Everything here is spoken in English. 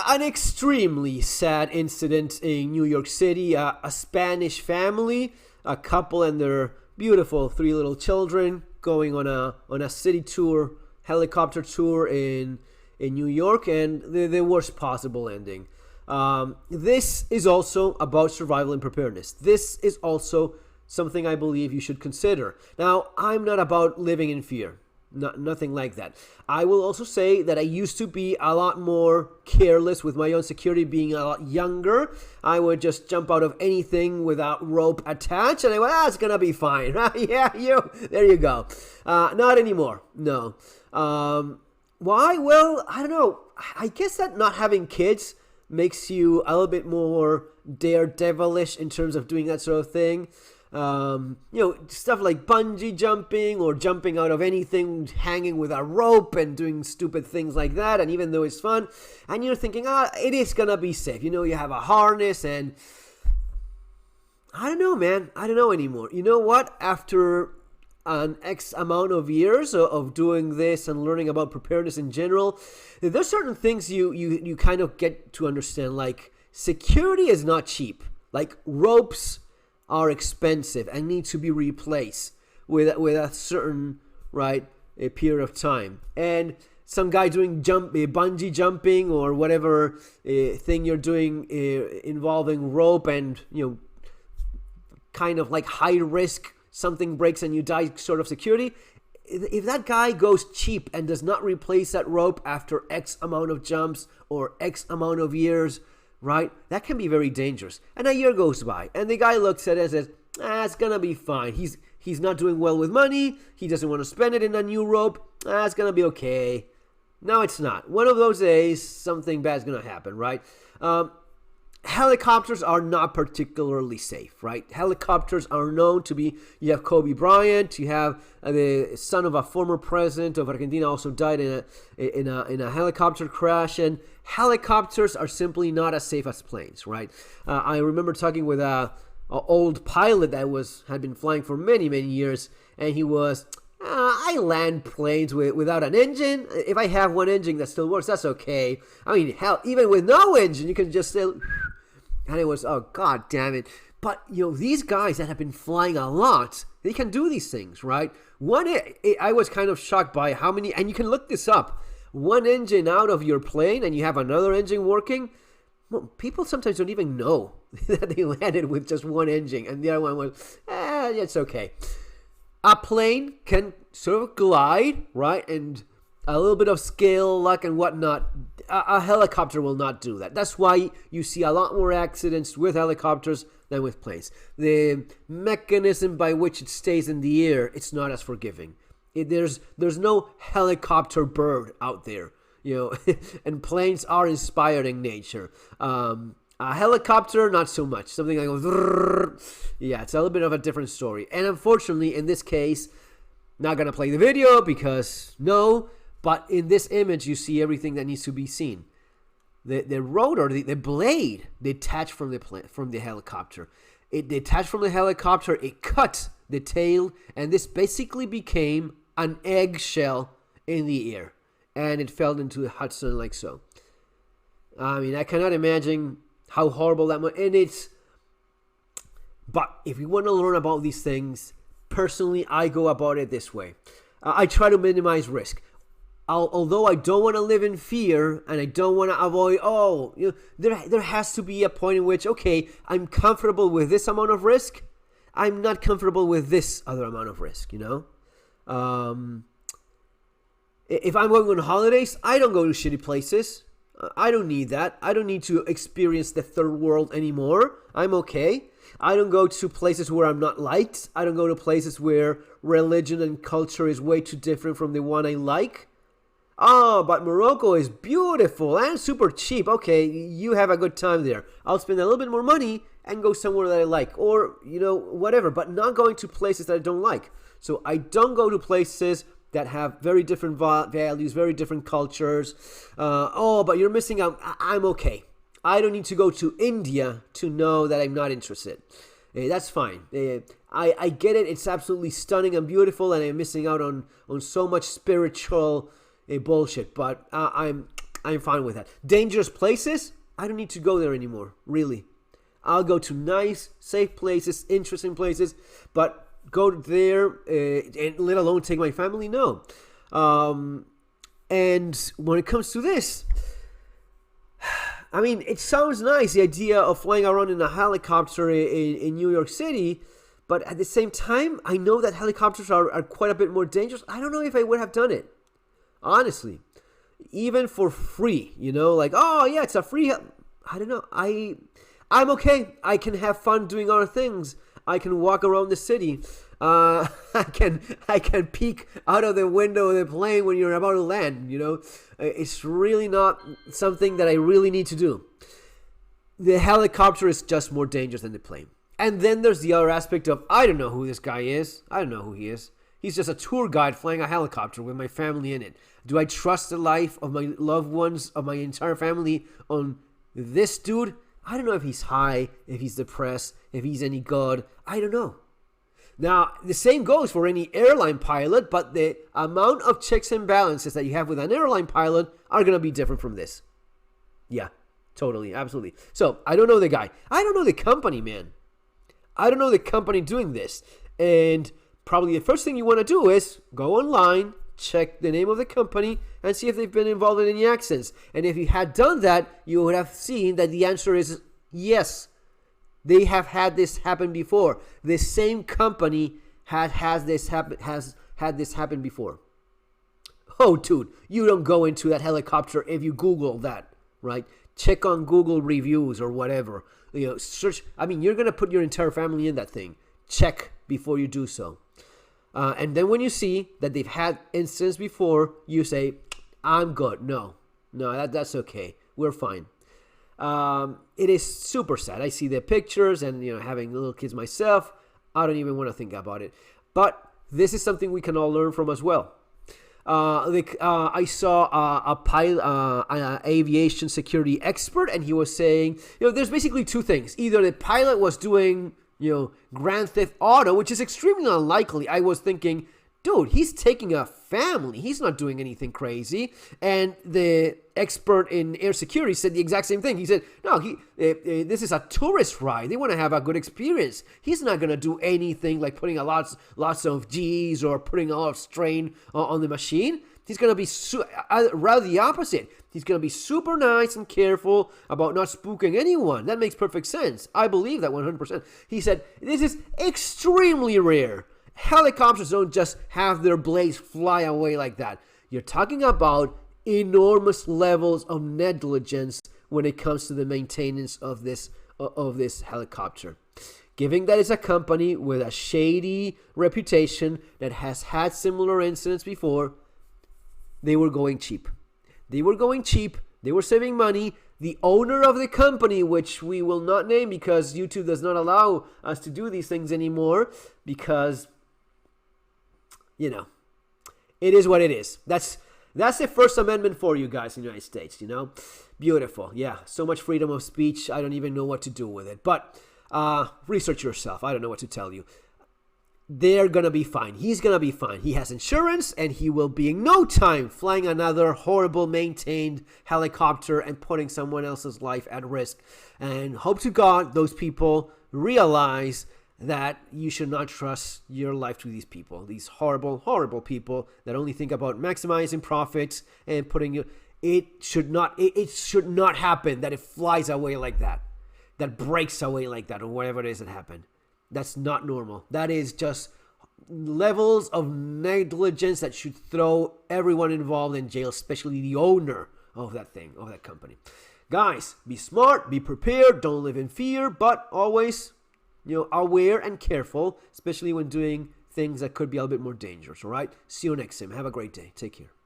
An extremely sad incident in New York City. A Spanish family, a couple and their beautiful 3 little children going on a city tour, helicopter tour in New York, and the worst possible ending. This is also about survival and preparedness. This is also something I believe you should consider. Now, I'm not about living in fear. Nothing like that. I will also say that I used to be a lot more careless with my own security. Being a lot younger, I would just jump out of anything without rope attached, and I went, it's gonna be fine. Yeah, there you go. Not anymore. No. Why? Well, I don't know. I guess that not having kids makes you a little bit more daredevilish in terms of doing that sort of thing. Stuff like bungee jumping or jumping out of anything, hanging with a rope and doing stupid things like that. And even though it's fun, and you're thinking, it is gonna be safe. You have a harness, and I don't know, man. I don't know anymore. You know what? After an X amount of years of doing this and learning about preparedness in general, there's certain things you kind of get to understand. Like, security is not cheap. Like, ropes are expensive and need to be replaced with a certain a period of time. And some guy doing bungee jumping or whatever thing you're doing involving rope and kind of like high risk, something breaks and you die sort of security. If that guy goes cheap and does not replace that rope after X amount of jumps or X amount of years, that can be very dangerous. And a year goes by, and the guy looks at it and says, it's gonna be fine. He's not doing well with money. He doesn't want to spend it in a new rope. It's gonna be okay. No, it's not. One of those days, something bad's gonna happen, right? Helicopters are not particularly safe, right? Helicopters are known to be, you have Kobe Bryant, you have the son of a former president of Argentina also died in a helicopter crash, and helicopters are simply not as safe as planes, right? I remember talking with a old pilot that had been flying for many, many years, and he was, I land planes without an engine. If I have one engine that still works, that's okay. I mean, hell, even with no engine, you can just say, and it was, oh, God damn it. But, these guys that have been flying a lot, they can do these things, right? I was kind of shocked by how many, and you can look this up, one engine out of your plane and you have another engine working. Well, people sometimes don't even know that they landed with just one engine, and the other one was, it's okay. A plane can sort of glide, right? And a little bit of skill, luck, and whatnot. A helicopter will not do that. That's why you see a lot more accidents with helicopters than with planes. The mechanism by which it stays in the air, it's not as forgiving. There's no helicopter bird out there, and planes are inspired in nature. A helicopter, not so much. Something like, it's a little bit of a different story. And unfortunately, in this case, not going to play the video because no, but in this image, you see everything that needs to be seen. The rotor, the blade, detached from the helicopter. It detached from the helicopter, it cut the tail, and this basically became an eggshell in the air. And it fell into the Hudson like so. I mean, I cannot imagine how horrible that was. But if you want to learn about these things, personally, I go about it this way. I try to minimize risk. Although I don't want to live in fear and I don't want to avoid, there has to be a point in which, okay, I'm comfortable with this amount of risk. I'm not comfortable with this other amount of risk, If I'm going on holidays, I don't go to shitty places. I don't need that. I don't need to experience the third world anymore. I'm okay. I don't go to places where I'm not liked. I don't go to places where religion and culture is way too different from the one I like. Oh, but Morocco is beautiful and super cheap. Okay, you have a good time there. I'll spend a little bit more money and go somewhere that I like. Or, whatever. But not going to places that I don't like. So I don't go to places that have very different values, very different cultures. But you're missing out. I'm okay. I don't need to go to India to know that I'm not interested. That's fine. I get it. It's absolutely stunning and beautiful, and I'm missing out on so much spiritual bullshit. But I'm I'm fine with that. Dangerous places, I don't need to go there anymore, really. I'll go to nice, safe places, interesting places, but go there and let alone take my family, no. And when it comes to this, I mean, it sounds nice, the idea of flying around in a helicopter in New York City, but at the same time, I know that helicopters are quite a bit more dangerous. I don't know if I would have done it, honestly. Even for free, like, oh yeah, it's a free, I don't know, I'm okay. I can have fun doing other things. I can walk around the city. I can peek out of the window of the plane when you're about to land, It's really not something that I really need to do. The helicopter is just more dangerous than the plane. And then there's the other aspect of, I don't know who this guy is. I don't know who he is. He's just a tour guide flying a helicopter with my family in it. Do I trust the life of my loved ones, of my entire family on this dude? I don't know if he's high, if he's depressed, if he's any good. I don't know. Now, the same goes for any airline pilot, but the amount of checks and balances that you have with an airline pilot are going to be different from this. Yeah, totally, absolutely. So, I don't know the guy. I don't know the company, man. I don't know the company doing this. And probably the first thing you want to do is go online, check the name of the company, and see if they've been involved in any accidents. And if you had done that, you would have seen that the answer is yes. They have had this happen before. The same company has had this happen before. Oh, dude, you don't go into that helicopter if you Google that, right? Check on Google reviews or whatever. Search. I mean, you're gonna put your entire family in that thing. Check before you do so. And then when you see that they've had incidents before, you say, I'm good. No, that's okay. We're fine. It is super sad. I see the pictures and, having little kids myself, I don't even want to think about it. But this is something we can all learn from as well. I saw a pilot, an aviation security expert, and he was saying, there's basically two things. Either the pilot was doing Grand Theft Auto, which is extremely unlikely. I was thinking, dude, he's taking a family. He's not doing anything crazy. And the expert in air security said the exact same thing. He said, no, this is a tourist ride. They want to have a good experience. He's not going to do anything like putting lots of G's or putting a lot of strain on the machine. He's going to be rather the opposite. He's going to be super nice and careful about not spooking anyone. That makes perfect sense. I believe that 100%. He said, this is extremely rare. Helicopters don't just have their blades fly away like that. You're talking about enormous levels of negligence when it comes to the maintenance of this helicopter. Given that it's a company with a shady reputation that has had similar incidents before, they were going cheap. They were saving money. The owner of the company, which we will not name because YouTube does not allow us to do these things anymore, because, it is what it is. That's the First Amendment for you guys in the United States, Beautiful. Yeah, so much freedom of speech. I don't even know what to do with it. But research yourself. I don't know what to tell you. They're going to be fine. He's going to be fine. He has insurance, and he will be in no time flying another horrible maintained helicopter and putting someone else's life at risk. And hope to God those people realize that you should not trust your life to these people, these horrible, horrible people that only think about maximizing profits and putting you. It should not happen that it flies away like that breaks away like that, or whatever it is that happened. That's not normal. That is just levels of negligence that should throw everyone involved in jail, especially the owner of that thing, of that company. Guys, be smart, be prepared, don't live in fear, but always, aware and careful, especially when doing things that could be a little bit more dangerous, all right? See you next time. Have a great day. Take care.